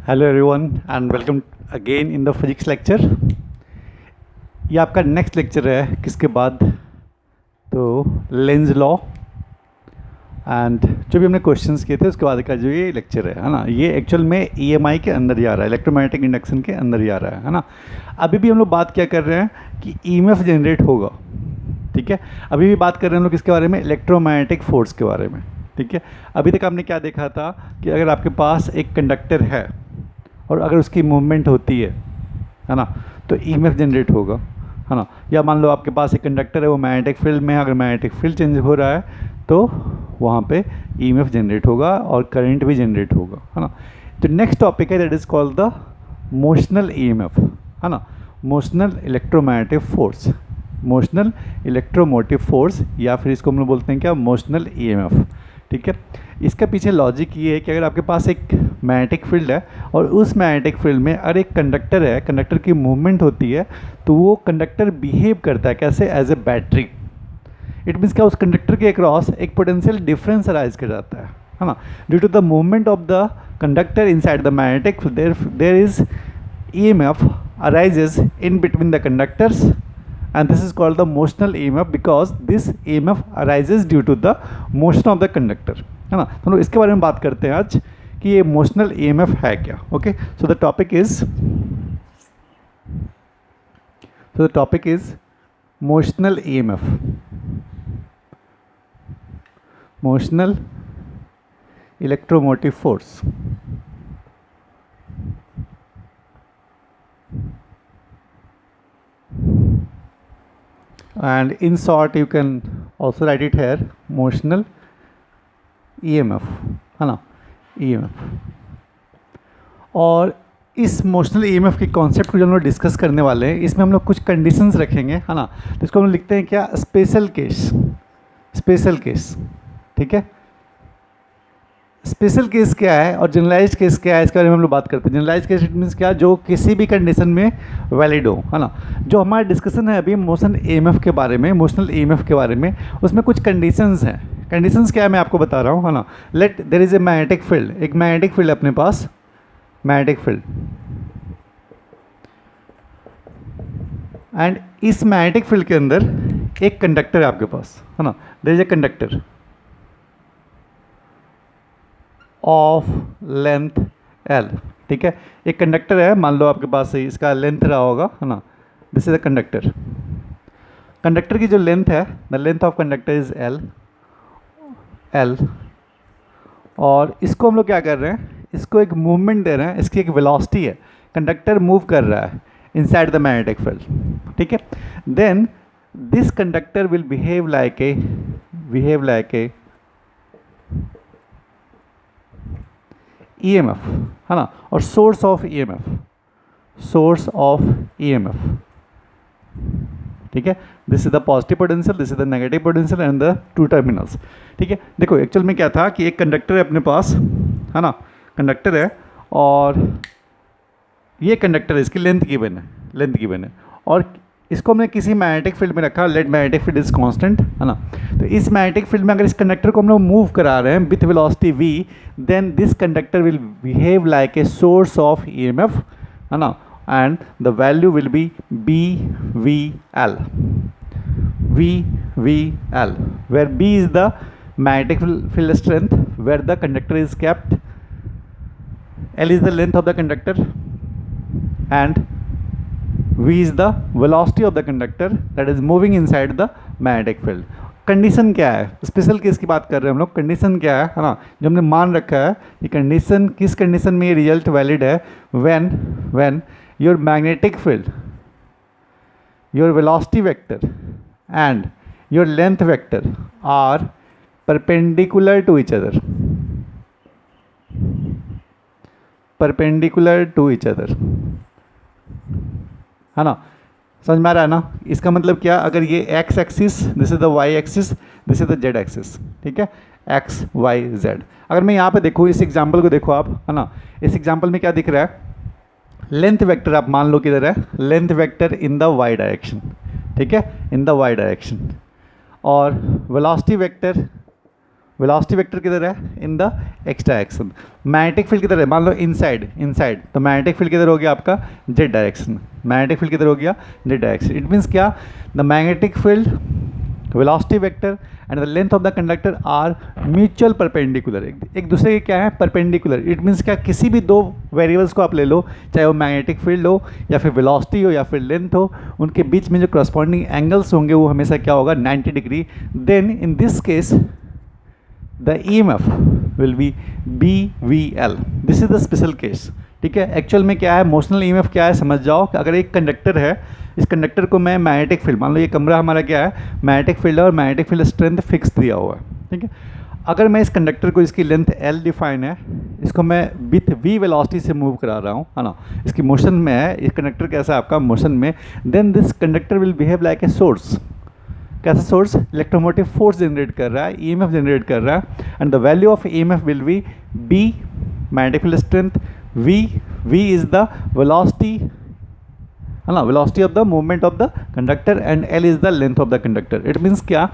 Hello everyone and welcome again in the physics lecture. ये आपका next lecture है किसके बाद, तो लेंज लॉ एंड जो भी हमने क्वेश्चंस किए थे उसके बाद का जो ये लेक्चर है ना, ये एक्चुअल में ईएमआई के अंदर ही आ रहा है, इलेक्ट्रोमैग्नेटिक इंडक्शन के अंदर ही आ रहा है ना। अभी भी हम लोग बात क्या कर रहे हैं कि ईएमएफ जनरेट होगा, ठीक है। अभी भी बात कर रहे हैं हम लोग किसके बारे में, इलेक्ट्रोमैग्नेटिक फोर्स के बारे में, ठीक है। अभी तक आपने क्या देखा था कि अगर आपके पास एक कंडक्टर है और अगर उसकी मूवमेंट होती है ना, तो ईएमएफ जनरेट होगा, है ना। या मान लो आपके पास एक कंडक्टर है, वो मैग्नेटिक फील्ड में है, अगर मैग्नेटिक फील्ड चेंज हो रहा है तो वहाँ पे ईएमएफ जनरेट होगा और करंट भी जनरेट होगा, है ना। तो नेक्स्ट टॉपिक है that is called the motional EMF, है ना। Motional electromagnetic force, motional electromotive force, या फिर इसको हम लोग बोलते हैं क्या, मोशनल ईएमएफ, ठीक है। इसका पीछे लॉजिक ये है कि अगर आपके पास एक मैग्नेटिक फील्ड है और उस मैग्नेटिक फील्ड में अगर एक कंडक्टर है, कंडक्टर की मूवमेंट होती है, तो वो कंडक्टर बिहेव करता है कैसे, as a battery. It means क्या, उस कंडक्टर के अक्रॉस एक पोटेंशियल डिफरेंस अराइज कर जाता है ना। Due to the movement of the conductor inside the magnetic there is EMF arises in between the conductors, and this is called the motional EMF because this EMF arises due to the motion of the conductor, है ना। तो लोग इसके बारे में बात करते हैं आज कि ये मोशनल EMF है क्या। Okay, so the topic is motional EMF, motional electromotive force. And in short you can also write it here, motional EMF, है ना, EMF। और इस मोशनल EMF के कॉन्सेप्ट को जो हम लोग डिस्कस करने वाले हैं, इसमें हम लोग कुछ कंडीशंस रखेंगे, है ना। तो इसको हम लोग लिखते हैं क्या, स्पेशल केस, ठीक है। स्पेशल केस क्या है और जनरलाइज्ड केस क्या है, इसके बारे में हम लोग बात करते हैं। जनरलाइज्ड केस इट मीन्स क्या, जो किसी भी कंडीशन में वैलिड हो, है ना। जो हमारा डिस्कशन है अभी मोशन EMF के बारे में, मोशनल EMF के बारे में, उसमें कुछ कंडीशंस हैं। कंडीशंस क्या है मैं आपको बता रहा हूँ, है ना। Let there is a magnetic field, एक मैग्नेटिक फील्ड अपने पास, मैग्नेटिक फील्ड, एंड इस मैग्नेटिक फील्ड के अंदर एक कंडक्टर है आपके पास, है ना। There is a conductor of length L, ठीक है। एक कंडक्टर है, मान लो आपके पास इसका लेंथ रहा होगा, है ना। This is a conductor, conductor की जो लेंथ है, the length of conductor is L, और इसको हम लोग क्या कर रहे हैं, इसको एक मूवमेंट दे रहे हैं, इसकी एक वेलोसिटी है, कंडक्टर मूव कर रहा है इनसाइड द मैग्नेटिक फील्ड, ठीक है। Then this conductor will behave like a EMF, है ना। और सोर्स ऑफ EMF, ठीक है। This is the positive potential, this is the negative potential and the two terminals, ठीक है। देखो एक्चुअल में क्या था कि एक कंडक्टर है अपने पास, है ना, कंडक्टर है, और ये कंडक्टर है, इसकी लेंथ गिवन है, और इसको हमने किसी मैग्नेटिक फील्ड में रखा, let magnetic field is constant, है ना। तो इस मैग्नेटिक फील्ड में अगर इस कंडक्टर को हम लोग मूव करा रहे हैं with velocity v, then this conductor will behave like a source of EMF, है ना, and the value will be BVL, where B is the magnetic field strength where the conductor is kept, L is the length of the conductor, and V is the velocity of the conductor that is moving inside the magnetic field। Condition क्या है, special case की बात कर रहे हैं हम लोग। Condition क्या है ना, जो हमने मान रखा है, ये कंडीशन, किस कंडीशन में ये रिजल्ट वैलिड है, when your magnetic field, your velocity vector and your length vector are perpendicular to each other, है ना। समझ में आ रहा है ना। इसका मतलब क्या, अगर ये x axis, this is the y axis, this is the z axis, ठीक है, x y z। अगर मैं यहाँ पे देखूँ, इस एग्जांपल को देखो आप, है ना। इस एग्जांपल में क्या दिख रहा है, लेंथ वेक्टर आप मान लो किधर है, length vector in the y direction, ठीक है, इन द y डायरेक्शन, और वेलोसिटी वेक्टर वेलोसिटी वेक्टर किधर है, in the x direction. Magnetic field किधर है, मान लो इनसाइड, इनसाइड, तो मैग्नेटिक फील्ड किधर हो गया आपका, जेड डायरेक्शन। मैग्नेटिक फील्ड किधर हो गया, जेड डायरेक्शन। इट मीन्स क्या, the magnetic field, velocity vector and the length of the conductor are mutual perpendicular, एक दूसरे के क्या है, परपेंडिकुलर। इट मीन्स क्या, किसी भी दो वेरिएबल्स को आप ले लो, चाहे वो मैग्नेटिक फील्ड हो या फिर वेलोसिटी हो या फिर लेंथ हो, उनके बीच में जो करस्पॉन्डिंग एंगल्स होंगे वो हमेशा क्या होगा, 90 degree. Then in this case the EMF will be BVL, this is the special case. ठीक है, एक्चुअल में क्या है, मोशनल EMF क्या है समझ जाओ कि अगर एक कंडक्टर है, इस कंडक्टर को मैं मैग्नेटिक फील्ड, मान लो ये कमरा हमारा क्या है, मैग्नेटिक फील्ड है और मैग्नेटिक फील्ड स्ट्रेंथ फिक्स दिया हुआ है। ठीक है, अगर मैं इस कंडक्टर को, इसकी लेंथ L डिफाइन है, इसको मैं विथ V वेलोसिटी से मूव करा रहा हूँ, है ना, इसकी मोशन में है, इस कंडक्टर कैसा है आपका मोशन में, then this conductor will behave like a source. कैसा सोर्स, इलेक्ट्रोमोटिव फोर्स जनरेट कर रहा है, EMF जनरेट कर रहा है, and the value of EMF will be B magnetic field strength, V is the velocity, है ना, velocity of the movement of the conductor, and L is the length of the conductor. It means क्या,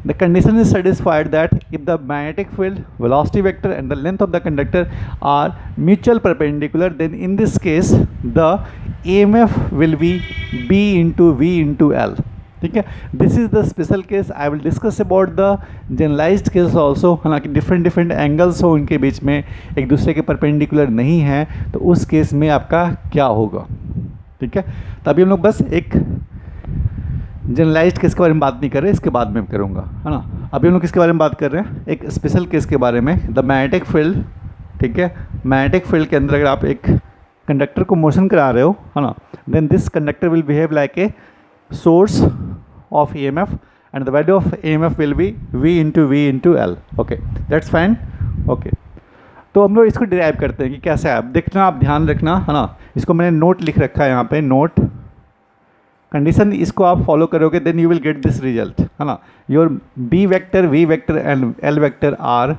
the condition is satisfied that if the magnetic field, velocity vector and the length of the conductor are mutual perpendicular, then in this case the EMF will be B into V into L। ठीक है, this is the special case. I will discuss about the generalised case also, है ना, कि different different angles हो उनके बीच में, एक दूसरे के परपेंडिकुलर नहीं है, तो उस केस में आपका क्या होगा। ठीक है, तो अभी हम लोग बस एक जनरलाइज्ड केस के बारे में बात नहीं कर रहे, इसके बाद में करूँगा, है ना। अभी हम लोग किसके बारे में बात कर रहे हैं, एक स्पेशल केस के बारे में, द मैग्नेटिक फील्ड। ठीक है, मैग्नेटिक फील्ड के अंदर अगर आप एक कंडक्टर को मोशन करा रहे हो, है ना, then this conductor will behave like a source of EMF and the value of EMF will be V into L। okay, that's fine। okay, तो हम लोग इसको डिराइव करते हैं कि कैसे है, आप देखना, आप ध्यान रखना, है ना, इसको मैंने नोट लिख रखा है यहाँ पे, नोट कंडीशन, इसको आप फॉलो करोगे then you will get this result, है ना। Your B vector, V vector and L vector are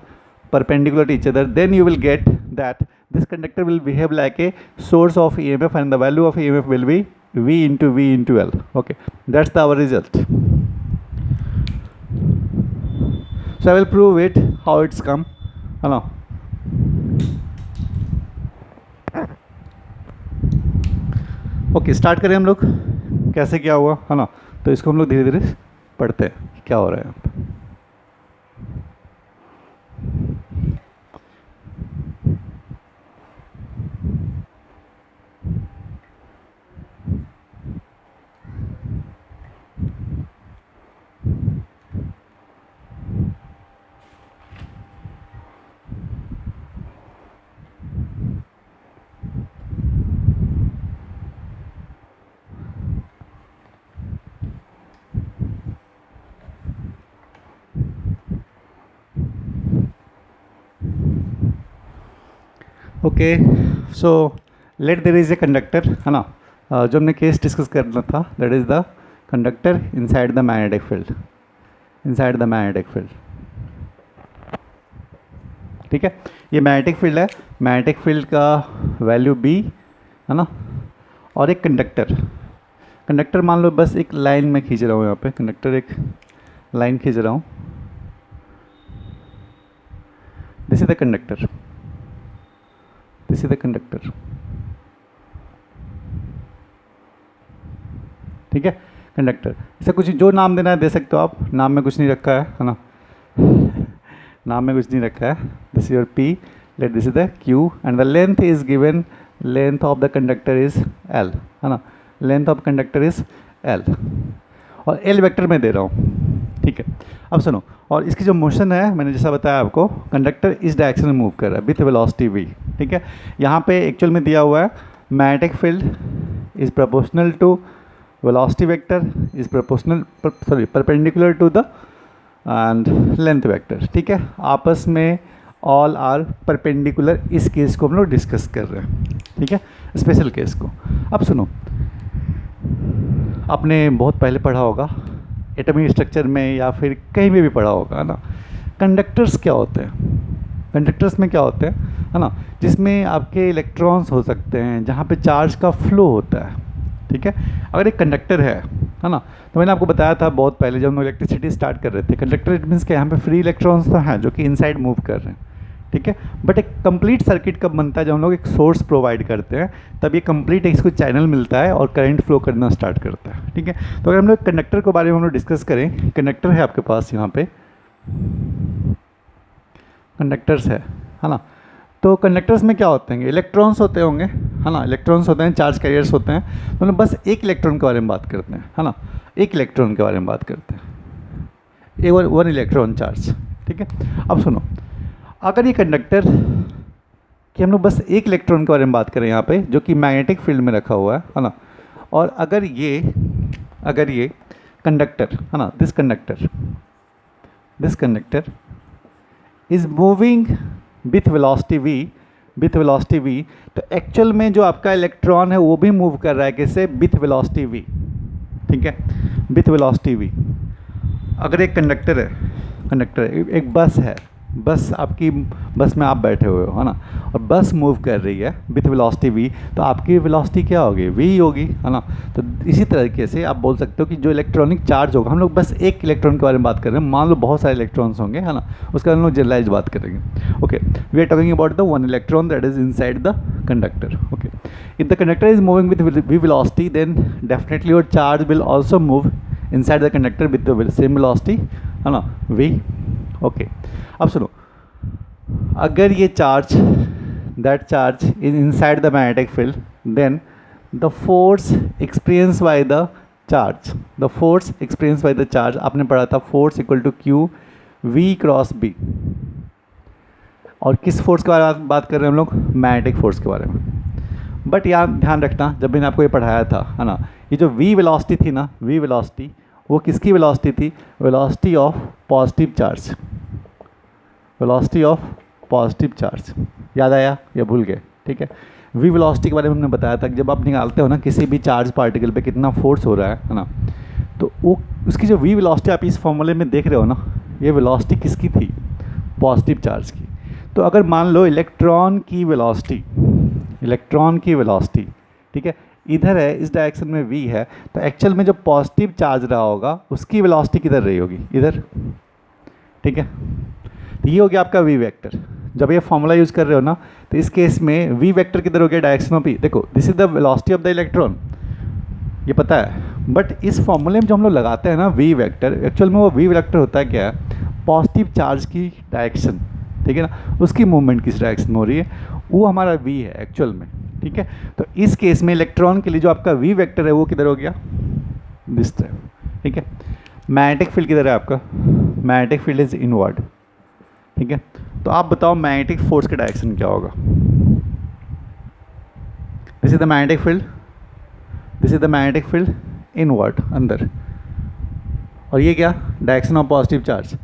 perpendicular to each other, then you will get that this conductor will behave like a source of EMF and the value of EMF will be V into L। okay, that's our result। so I will prove it how it's come, है ना। Okay, start करें हम लोग, कैसे क्या हुआ, है ना। तो इसको हम लोग धीरे धीरे पढ़ते हैं क्या हो रहा है यहाँ पे। Okay, so let there is a conductor, है ना, जो हमने केस डिस्कस करना था, that is the conductor inside the magnetic field, inside the magnetic field. ठीक है, ये मैग्नेटिक फील्ड है, मैग्नेटिक फील्ड का वैल्यू B, है ना, और एक कंडक्टर, कंडक्टर मान लो बस एक लाइन में खींच रहा हूँ, यहाँ पे कंडक्टर एक लाइन खींच रहा हूँ, this is the conductor, this is the conductor. ठीक है, कंडक्टर, इसे कुछ जो नाम देना है दे सकते हो आप, नाम में कुछ नहीं रखा है ना, नाम में कुछ नहीं रखा है। This is your P, let this is the Q and the length is given, length of the conductor is L, है ना, length of conductor is L और L वेक्टर में दे रहा हूँ। ठीक है, अब सुनो, और इसकी जो मोशन है मैंने जैसा बताया आपको, कंडक्टर इस डायरेक्शन में मूव कर रहा है विथ वेलोसिटी V। ठीक है, यहाँ पे एक्चुअल में दिया हुआ है magnetic field is proportional to velocity vector is proportional, sorry, perpendicular to the and length vector. ठीक है, आपस में ऑल आर परपेंडिकुलर, इस केस को हम लोग डिस्कस कर रहे हैं। ठीक है, स्पेशल केस को। अब सुनो, आपने बहुत पहले पढ़ा होगा एटॉमिक स्ट्रक्चर में या फिर कहीं भी पढ़ा होगा ना, कंडक्टर्स क्या होते हैं, कंडक्टर्स में क्या होते हैं, है ना, जिसमें आपके इलेक्ट्रॉन्स हो सकते हैं, जहाँ पे चार्ज का फ्लो होता है। ठीक है, अगर एक कंडक्टर है है ना। तो मैंने आपको बताया था बहुत पहले जब हम इलेक्ट्रिसिटी स्टार्ट कर रहे थे, कंडक्टर इट मीन्स क्या, यहाँ पे फ्री इलेक्ट्रॉन्स तो हैं जो कि इनसाइड मूव कर रहे हैं, ठीक है। बट एक कंप्लीट सर्किट कब बनता है, जब हम लोग एक सोर्स प्रोवाइड करते हैं, तब ये कंप्लीट इसको चैनल मिलता है और करंट फ्लो करना स्टार्ट करता है, ठीक है। तो अगर हम लोग कंडक्टर के बारे में हम लोग डिस्कस करें, कंडक्टर है आपके पास, यहाँ पे कंडक्टर्स है ना। तो कंडक्टर्स में क्या होते हैं, इलेक्ट्रॉन्स होते होंगे, है ना, इलेक्ट्रॉन्स होते हैं, चार्ज कैरियर्स होते हैं। तो हम बस एक इलेक्ट्रॉन के बारे में बात करते हैं, है ना, एक इलेक्ट्रॉन के बारे में बात करते हैं, वन इलेक्ट्रॉन चार्ज, ठीक है। अब सुनो, अगर ये कंडक्टर कि हम लोग बस एक इलेक्ट्रॉन के बारे में बात करें यहाँ पे, जो कि मैग्नेटिक फील्ड में रखा हुआ है ना, और अगर ये कंडक्टर है ना, this conductor is moving with velocity v, तो एक्चुअल में जो आपका इलेक्ट्रॉन है वो भी मूव कर रहा है किससे, विथ वेलोसिटी v, ठीक है, विथ वेलोसिटी v। अगर एक कंडक्टर है, एक बस है, आपकी बस में आप बैठे हुए हो, है ना, और बस मूव कर रही है विथ वेलोसिटी v, तो आपकी वेलोसिटी क्या होगी, v होगी, है ना। तो इसी तरीके से आप बोल सकते हो कि जो इलेक्ट्रॉनिक चार्ज होगा, हम लोग बस एक इलेक्ट्रॉन के बारे में बात कर रहे हैं, मान लो बहुत सारे इलेक्ट्रॉन्स होंगे, है ना, उसका हम लोग जनरलाइज बात करेंगे। Okay, we are talking about the one electron that is inside the conductor. Okay, if the conductor is moving with v velocity, then definitely your charge will also move inside the conductor with the same velocity, है ना, v। Okay, अब सुनो, अगर ये charge, that charge is inside the magnetic field, then the force experience by the charge, आपने पढ़ा था force equal to q v cross B. और किस फोर्स के बारे में बात कर रहे हैं हम लोग, मैग्नेटिक फोर्स के बारे में। बट यहाँ ध्यान रखना, जब मैंने आपको ये पढ़ाया था, है ना, ये जो v वेलोसिटी थी ना, v वेलोसिटी, वो किसकी वेलोसिटी थी, velocity of positive charge, velocity of positive charge. याद आया या भूल गए, ठीक है। v वेलोसिटी के बारे में हमने बताया था कि जब आप निकालते हो ना किसी भी चार्ज पार्टिकल पे कितना फोर्स हो रहा है ना, तो वो उसकी जो v वेलोसिटी आप इस फॉर्मूले में देख रहे हो ना, ये वेलोसिटी किसकी थी, पॉजिटिव चार्ज की। तो अगर मान लो इलेक्ट्रॉन की वेलोसिटी, ठीक है, इधर है, इस डायरेक्शन में v है, तो एक्चुअल में जो पॉजिटिव चार्ज रहा होगा उसकी वेलोसिटी किधर रही होगी, इधर, ठीक है। तो ये हो गया आपका v वेक्टर। जब ये फॉर्मूला यूज़ कर रहे हो ना, तो इस केस में v वेक्टर किधर हो गया, डायरेक्शन ऑफ p। देखो, this is the velocity of the electron, ये पता है। बट इस फॉर्मूले में जो हम लोग लगाते हैं ना v वेक्टर, एक्चुअल में वो v वेक्टर होता है क्या है, पॉजिटिव चार्ज की डायरेक्शन, ठीक है ना, उसकी मूवमेंट किस डायरेक्शन में हो रही है, वो हमारा v है एक्चुअल में, ठीक है। तो इस केस में इलेक्ट्रॉन के लिए जो आपका v वेक्टर है वो किधर हो गया, दिस तरफ, ठीक है। मैग्नेटिक फील्ड किधर है आपका, मैग्नेटिक फील्ड इज इनवर्ड, ठीक है। तो आप बताओ मैग्नेटिक फोर्स का डायरेक्शन क्या होगा, this is the magnetic field, inward, अंदर, और ये क्या, डायरेक्शन ऑफ पॉजिटिव चार्ज,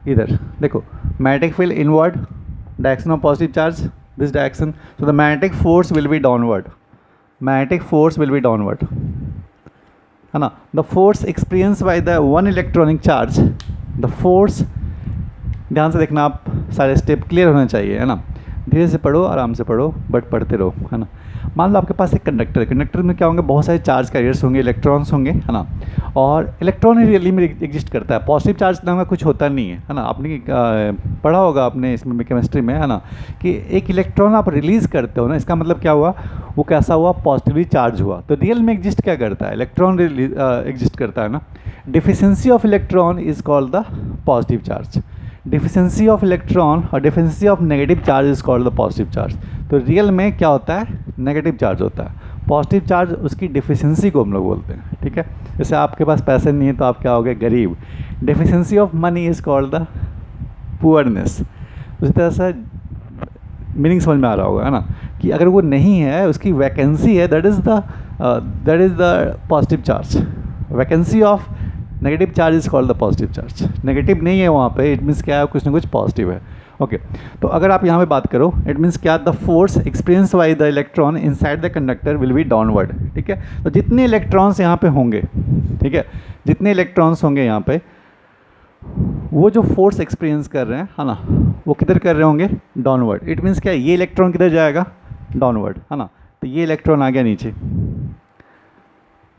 इधर देखो, magnetic field inward, direction of positive charge this direction, so the magnetic force will be downward, है ना। The force experience by the one electronic charge, the force, ध्यान से देखना, आप सारे स्टेप क्लियर होना चाहिए, है ना, धीरे से पढ़ो, आराम से पढ़ो, बट पढ़ते रहो, है ना। मान लो आपके पास एक कंडक्टर है, कंडक्टर में क्या होंगे, बहुत सारे चार्ज कैरियर्स होंगे, इलेक्ट्रॉन्स होंगे, है ना, और इलेक्ट्रॉन ही रियली में एग्जिस्ट करता है, पॉजिटिव चार्ज नाम का कुछ होता नहीं है ना। आपने पढ़ा होगा आपने इसमें केमिस्ट्री में, है ना, कि एक इलेक्ट्रॉन आप रिलीज़ करते हो ना, इसका मतलब क्या हुआ, वो कैसा हुआ, पॉजिटिवली चार्ज हुआ। तो रियल में एग्जिस्ट क्या करता है, इलेक्ट्रॉन एग्जिस्ट करता है ना। Deficiency of electron is called the positive charge, deficiency of electron और deficiency of negative charge is called the positive charge. तो रियल में क्या होता है, नेगेटिव चार्ज होता है, पॉजिटिव चार्ज उसकी डिफिशियंसी को हम लोग बोलते हैं, ठीक है। जैसे आपके पास पैसे नहीं है तो आप क्या हो गए, गरीब, deficiency of money is called the poorness. उसी तरह से मीनिंग समझ में आ रहा होगा, है ना, कि अगर वो नहीं है, उसकी वैकेंसी है, that is the positive charge. Vacancy of negative charge is called the positive charge. Negative नहीं है वहाँ पे, इट मीन्स क्या है, कुछ ना कुछ पॉजिटिव है। ओके, तो अगर आप यहाँ पे बात करो, इट मीन्स क्या, the force experience by the electron inside the conductor will be downward, ठीक है। तो जितने इलेक्ट्रॉन्स यहाँ पे होंगे, ठीक है, जितने इलेक्ट्रॉन्स होंगे यहाँ पे, वो जो फोर्स एक्सपीरियंस कर रहे हैं, है ना, वो किधर कर रहे होंगे, डाउनवर्ड। इट मीन्स क्या, ये इलेक्ट्रॉन किधर जाएगा, डाउनवर्ड, है ना। तो ये इलेक्ट्रॉन आ गया नीचे,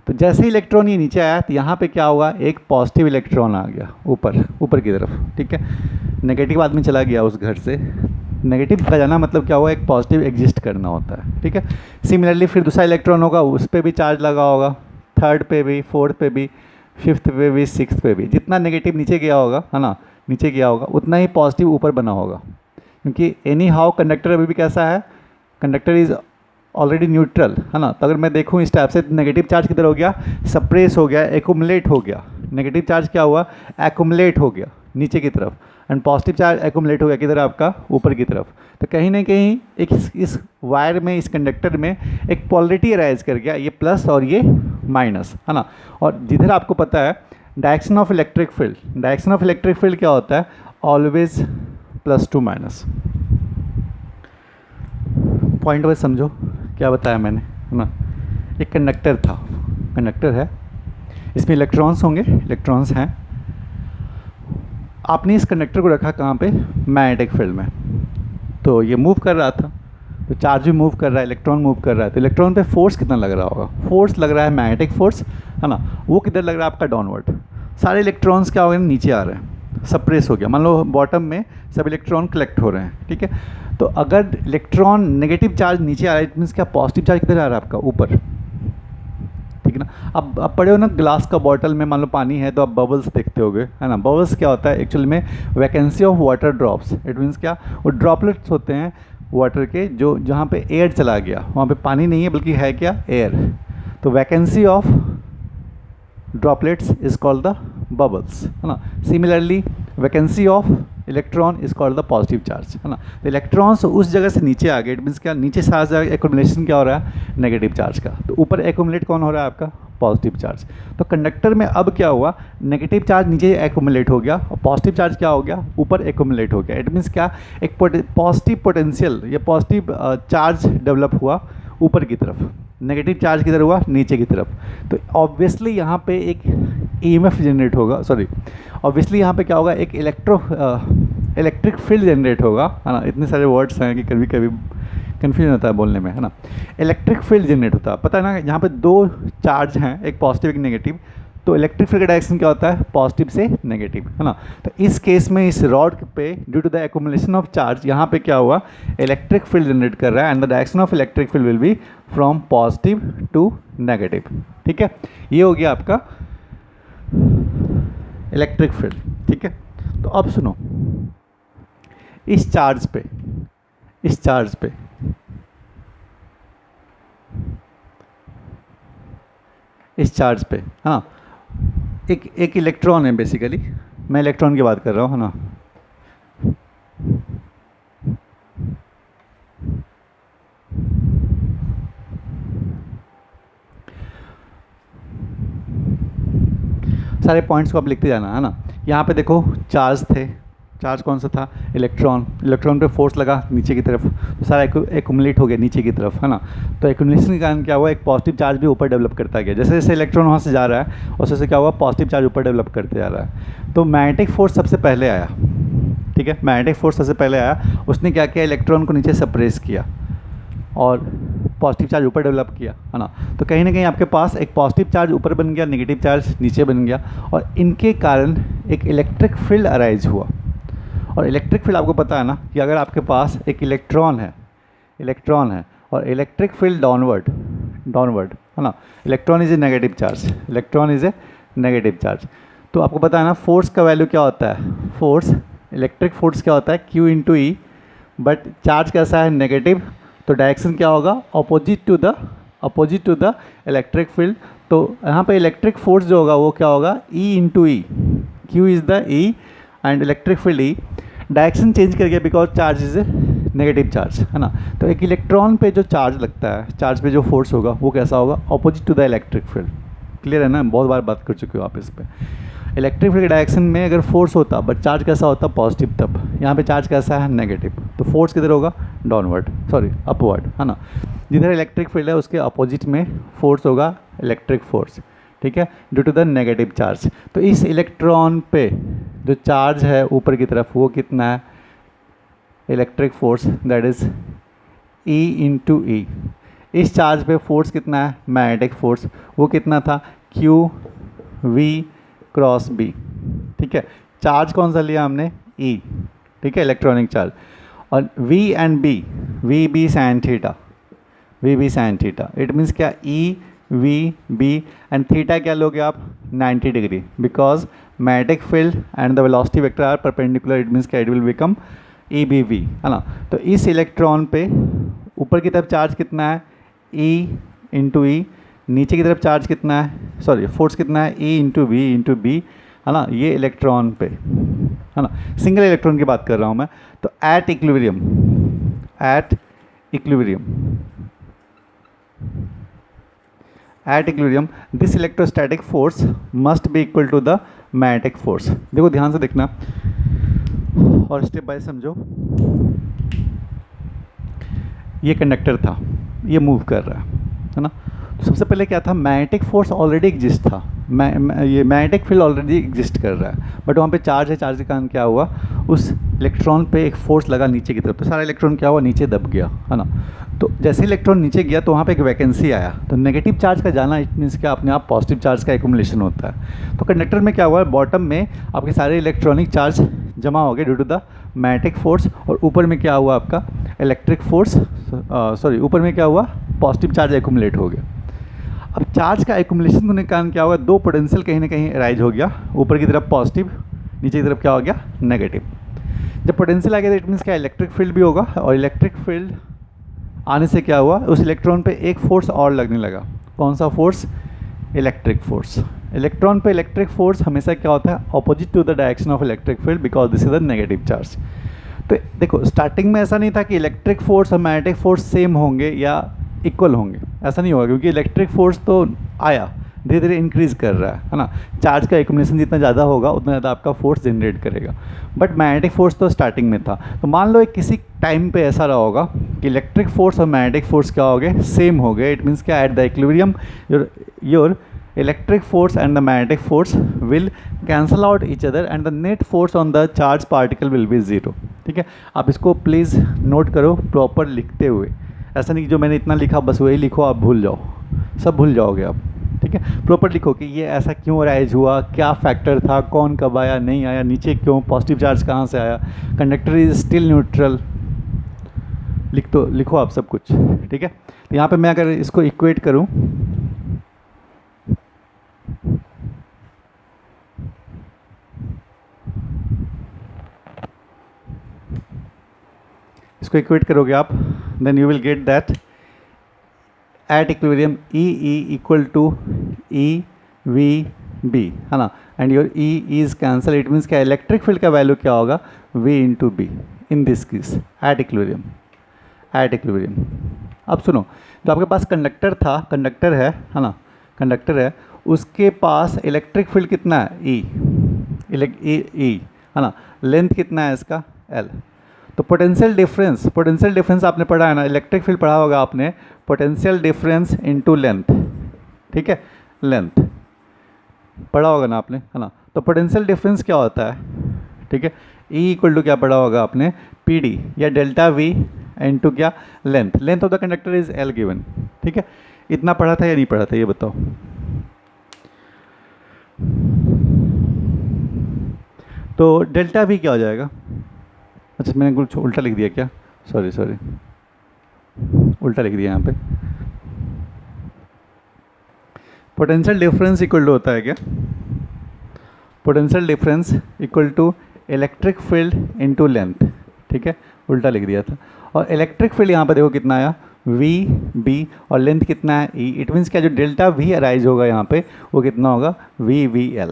तो जैसे ही इलेक्ट्रॉन ये नीचे आया तो यहाँ पे क्या हुआ, एक पॉजिटिव इलेक्ट्रॉन आ गया ऊपर की तरफ, ठीक है। नेगेटिव आदमी चला गया उस घर से, नेगेटिव का जाना मतलब क्या हुआ, एक पॉजिटिव एग्जिस्ट करना होता है, ठीक है। सिमिलरली फिर दूसरा इलेक्ट्रॉन होगा, उस पर भी चार्ज लगा होगा, थर्ड पे भी, फोर्थ पे भी, फिफ्थ पे भी, सिक्स्थ पे भी। जितना नेगेटिव नीचे गया होगा, है ना, नीचे गया होगा, उतना ही पॉजिटिव ऊपर बना होगा, क्योंकि एनी हाउ कंडक्टर अभी भी कैसा है, कंडक्टर इज़ ऑलरेडी न्यूट्रल, है ना। तो अगर मैं देखूँ इस टाइप से, नेगेटिव चार्ज किधर हो गया, सप्रेस हो गया, एकुमुलेट हो गया। नेगेटिव चार्ज क्या हुआ, एकुमुलेट हो गया नीचे की तरफ, एंड पॉजिटिव चार्ज एकुमुलेट हो गया किधर, आपका ऊपर की तरफ। तो कहीं ना कहीं एक इस वायर में, इस कंडक्टर में एक पोलरिटी अराइज कर गया, ये प्लस और ये माइनस, है ना। और जिधर आपको पता है direction of electric field, direction of electric field क्या होता है, always plus two minus. Point wise समझो क्या बताया मैंने, है ना। एक कंडक्टर था, कंडक्टर है, इसमें इलेक्ट्रॉन्स होंगे, इलेक्ट्रॉन्स हैं। आपने इस कंडक्टर को रखा कहाँ पे, मैग्नेटिक फील्ड में, तो ये मूव कर रहा था, तो चार्ज भी मूव कर रहा है, इलेक्ट्रॉन मूव कर रहा है, तो इलेक्ट्रॉन पे फोर्स कितना लग रहा होगा, फोर्स लग रहा है मैग्नेटिक फोर्स, है ना। वो किधर लग रहा है, आपका डाउनवर्ड। सारे इलेक्ट्रॉन्स क्या हो गए, नीचे आ रहे हैं, सप्रेस हो गया। मान लो बॉटम में सब इलेक्ट्रॉन कलेक्ट हो रहे हैं, ठीक है। तो अगर इलेक्ट्रॉन नेगेटिव चार्ज नीचे आ रहा है, इट मीन्स क्या, पॉजिटिव चार्ज किधर आ रहा है, आपका ऊपर, ठीक है ना। अब पढ़े हो ना, ग्लास का बॉटल में मान लो पानी है, तो आप बबल्स देखते होगे, है ना। बबल्स क्या होता है एक्चुअली में, vacancy of water drops. It means क्या, वो ड्रॉपलेट्स होते हैं वाटर के, जो जहाँ पे एयर चला गया, वहाँ पे पानी नहीं है बल्कि है क्या, एयर। तो vacancy of droplets is called the bubbles, है ना। Similarly vacancy of electron is called the positive charge, है ना। तो इलेक्ट्रॉन्स उस जगह से नीचे आ गए, इट मीन्स क्या, नीचे से आ जाए, एक्युमुलेशन क्या हो रहा है, नेगेटिव चार्ज का। तो ऊपर एक्युमुलेट कौन हो रहा है, आपका पॉजिटिव चार्ज। तो कंडक्टर में अब क्या हुआ, नेगेटिव चार्ज नीचे एक्युमुलेट हो गया, और पॉजिटिव चार्ज क्या हो गया, ऊपर एक्युमुलेट हो गया। इट मीन्स क्या, एक पॉजिटिव पोटेंशियल या पॉजिटिव चार्ज डेवलप हुआ ऊपर की तरफ, नेगेटिव चार्ज किधर हुआ, नीचे की तरफ। तो ऑब्वियसली यहाँ पे एक ईएमएफ जनरेट होगा, सॉरी, ऑब्वियसली यहाँ पे क्या होगा, एक इलेक्ट्रिक फील्ड जनरेट होगा, है ना। इतने सारे वर्ड्स हैं कि कभी कभी कन्फ्यूजन होता है बोलने में, है ना। इलेक्ट्रिक फील्ड जनरेट होता है, पता है ना, यहाँ पे दो चार्ज हैं, एक पॉजिटिव एक नेगेटिव, तो इलेक्ट्रिक फील्ड का डायरेक्शन क्या होता है, पॉजिटिव से नेगेटिव, है ना। तो इस केस में इस रॉड पे due to the accumulation of charge, यहाँ पे क्या हुआ, इलेक्ट्रिक फील्ड जनरेट कर रहा है, and the direction of electric field will be from positive to negative, ठीक है। ये हो गया आपका इलेक्ट्रिक फील्ड, ठीक है। तो अब सुनो, इस चार्ज पे, इस चार्ज पे इस चार्ज पे, हाँ, एक इलेक्ट्रॉन है बेसिकली, मैं इलेक्ट्रॉन की बात कर रहा हूँ, है ना। सारे पॉइंट्स को आप लिखते जाना, है ना। यहाँ पे देखो चार्ज थे, चार्ज कौन सा था, इलेक्ट्रॉन, इलेक्ट्रॉन पे फोर्स लगा नीचे की तरफ, तो सारा एक्युमुलेट हो गया नीचे की तरफ, है ना। तो एक्युमुलेशन के कारण क्या हुआ, एक पॉजिटिव चार्ज भी ऊपर डेवलप करता गया, जैसे जैसे इलेक्ट्रॉन वहाँ से जा रहा है उससे से क्या हुआ, पॉजिटिव चार्ज ऊपर डेवलप करते जा रहा है। तो मैग्नेटिक फोर्स सबसे पहले आया, ठीक है, मैग्नेटिक फोर्स सबसे पहले आया, उसने क्या किया, इलेक्ट्रॉन को नीचे सप्रेस किया और पॉजिटिव चार्ज ऊपर डेवलप किया, है ना। तो कहीं ना कहीं आपके पास एक पॉजिटिव चार्ज ऊपर बन गया, नेगेटिव चार्ज नीचे बन गया, और इनके कारण एक इलेक्ट्रिक फील्ड अराइज हुआ। और इलेक्ट्रिक फील्ड आपको पता है ना कि अगर आपके पास एक इलेक्ट्रॉन है और इलेक्ट्रिक फील्ड डाउनवर्ड, है ना, electron is a negative charge, electron is a negative charge. तो आपको पता है ना फोर्स का वैल्यू क्या होता है, फोर्स, इलेक्ट्रिक फोर्स क्या होता है, Q into E, but charge कैसा है, नेगेटिव, तो डायरेक्शन क्या होगा, opposite to the electric field. तो यहाँ पे इलेक्ट्रिक फोर्स जो होगा वो क्या होगा, E into E, Q is the E and electric field E, direction change कर गया because charge is a negative charge, है ना। तो एक इलेक्ट्रॉन पे जो चार्ज लगता है, चार्ज पे जो फोर्स होगा वो कैसा होगा, opposite to the electric field. Clear है ना, बहुत बार बात कर चुके हो आप इस पर। इलेक्ट्रिक फील्ड के डायरेक्शन में अगर फोर्स होता बट चार्ज कैसा होता, पॉजिटिव, तब यहाँ पे चार्ज कैसा है, नेगेटिव, तो फोर्स किधर होगा, डाउनवर्ड, सॉरी अपवर्ड, है ना। जिधर इलेक्ट्रिक फील्ड है उसके अपोजिट में फोर्स होगा, इलेक्ट्रिक फोर्स, ठीक है, due to the negative charge. तो इस इलेक्ट्रॉन पे जो चार्ज है ऊपर की तरफ वो कितना है, electric force, that is E into E. इस चार्ज पे फोर्स कितना है, मैग्नेटिक फोर्स, वो कितना था, क्यू वी क्रॉस बी। ठीक है, चार्ज कौन सा लिया हमने, ई। ठीक है, इलेक्ट्रॉनिक चार्ज। और V and B, V B sine theta, V B sine theta, it means क्या, E V B and theta क्या लोगे आप, 90 degree, because magnetic field and the velocity vector are perpendicular, it means क्या, it will become E B V, है ना। तो इस electron पे ऊपर की तरफ चार्ज कितना है, ई इंटू ई, नीचे की तरफ चार्ज कितना है, सॉरी फोर्स कितना है, ई इंटू बी, है ना, ये इलेक्ट्रॉन पे, है ना, सिंगल इलेक्ट्रॉन की बात कर रहा हूँ मैं। तो at equilibrium, at equilibrium this electrostatic force must be equal to the magnetic force. देखो ध्यान से देखना और स्टेप बाय समझो। ये कंडक्टर था, ये मूव कर रहा है ना। तो सबसे पहले क्या था, मैग्नेटिक फोर्स ऑलरेडी एग्जिस्ट था, ये मैग्नेटिक फील्ड ऑलरेडी एग्जिस्ट कर रहा है, बट वहाँ पे चार्ज है, चार्ज के कारण क्या हुआ, उस इलेक्ट्रॉन पे एक फोर्स लगा नीचे की तरफ, तो सारा इलेक्ट्रॉन क्या हुआ, नीचे दब गया, है ना। तो जैसे इलेक्ट्रॉन नीचे गया तो वहाँ पे एक वैकेंसी आया, तो नेगेटिव चार्ज का जाना इट मीन्स क्या, अपने आप पॉजिटिव चार्ज का एक्युमुलेशन होता है। तो कंडक्टर में क्या हुआ, बॉटम में आपके सारे इलेक्ट्रॉनिक चार्ज जमा हो गए due to the magnetic force, और ऊपर में क्या हुआ आपका इलेक्ट्रिक फोर्स, सॉरी ऊपर में क्या हुआ, पॉजिटिव चार्ज एक्युमुलेट हो गया। अब चार्ज का एक्युमुलेशन होने के कारण क्या हुआ, दो पोटेंशियल कहीं ना कहीं राइज हो गया, ऊपर की तरफ पॉजिटिव, नीचे की तरफ क्या हो गया, नेगेटिव। जब पोटेंशियल आ गया तो इट मीन्स क्या, इलेक्ट्रिक फील्ड भी होगा, और इलेक्ट्रिक फील्ड आने से क्या हुआ, उस इलेक्ट्रॉन पे एक फोर्स और लगने लगा। कौन सा फोर्स, इलेक्ट्रिक फोर्स। इलेक्ट्रॉन पे इलेक्ट्रिक फोर्स हमेशा क्या होता है, opposite to the direction of electric field, because this is the negative charge. तो देखो स्टार्टिंग में ऐसा नहीं था कि इलेक्ट्रिक फोर्स और मैग्नेटिक फोर्स सेम होंगे या इक्वल होंगे, ऐसा नहीं होगा, क्योंकि इलेक्ट्रिक फोर्स तो आया, धीरे धीरे इंक्रीज कर रहा है ना। चार्ज का एक्युमुलेशन जितना ज़्यादा होगा उतना ज़्यादा आपका फोर्स जनरेट करेगा, बट मैग्नेटिक फोर्स तो स्टार्टिंग में था। तो मान लो एक किसी टाइम पे ऐसा रहा होगा कि इलेक्ट्रिक फोर्स और मैग्नेटिक फोर्स क्या हो गए, सेम हो गए, इट मीन्स क्या, at the equilibrium your electric force and the magnetic force will cancel out each other and the net force on the charged particle will be zero। ठीक है, आप इसको प्लीज़ नोट करो proper लिखते हुए, ऐसा नहीं कि जो मैंने इतना लिखा बस वही लिखो, आप भूल जाओ, सब भूल जाओगे आप। ठीक है, प्रॉपर लिखो कि ये ऐसा क्यों राइज हुआ, क्या फैक्टर था, कौन कब आया, नहीं आया, नीचे क्यों, पॉजिटिव चार्ज कहाँ से आया, कंडक्टर इज स्टिल न्यूट्रल, लिखो आप सब कुछ। ठीक है, तो यहाँ पे मैं अगर इसको इक्वेट करूँ, इसको इक्वेट करोगे आप, then you will get that at equilibrium E E equal to E V B, है ना, and your E is cancel, it means क्या, इलेक्ट्रिक फील्ड का वैल्यू क्या होगा, V into B in this case at equilibrium, at equilibrium. अब सुनो, तो आपके पास कंडक्टर था, कंडक्टर है ना, कंडक्टर है, उसके पास इलेक्ट्रिक फील्ड कितना है, ई, है ना, लेंथ कितना है इसका, एल। तो पोटेंशियल डिफरेंस आपने पढ़ा है ना, इलेक्ट्रिक फील्ड पढ़ा होगा आपने, पोटेंशियल डिफरेंस इनटू लेंथ। ठीक है, लेंथ पढ़ा होगा ना आपने, है ना। तो पोटेंशियल डिफरेंस क्या होता है, ठीक है, ई इक्वल टू क्या पढ़ा होगा आपने, पी डी या डेल्टा वी इनटू क्या, length of the conductor is L given. ठीक है, इतना पढ़ा था या नहीं पढ़ा था, ये बताओ। तो डेल्टा वी क्या हो जाएगा, अच्छा मैंने कुछ उल्टा लिख दिया क्या, सॉरी उल्टा लिख दिया यहाँ पे। पोटेंशियल डिफरेंस इक्वल टू होता है क्या, potential difference equal to electric field into length. ठीक है, उल्टा लिख दिया था, और इलेक्ट्रिक फील्ड यहाँ पे देखो कितना आया, वी बी, और लेंथ कितना है, ई, इट मीन्स क्या, जो डेल्टा वी अराइज होगा यहाँ पे वो कितना होगा, वी वी एल।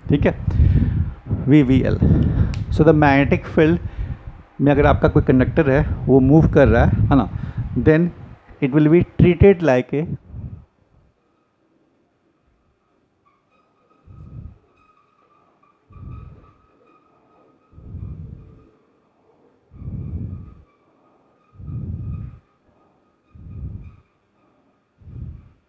ठीक है, V V L. So the magnetic field में अगर आपका कोई कंडक्टर है वो मूव कर रहा है ना, then it will be treated like A